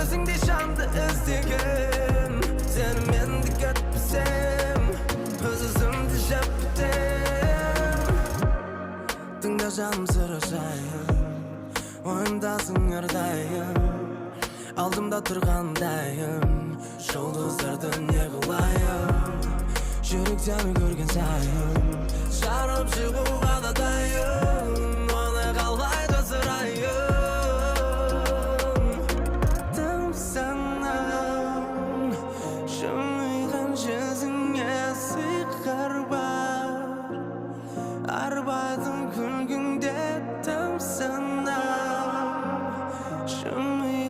өзіңдей жанды іздеген сені мен де кетпесем өз өзімді жеп бітем тыңда жаным сұрашайын ойымдасың әрдайым алдымда тұрғандайым жұлдыздарды не қылайын жүрек сені көрген сайын жарып шығуға да дайын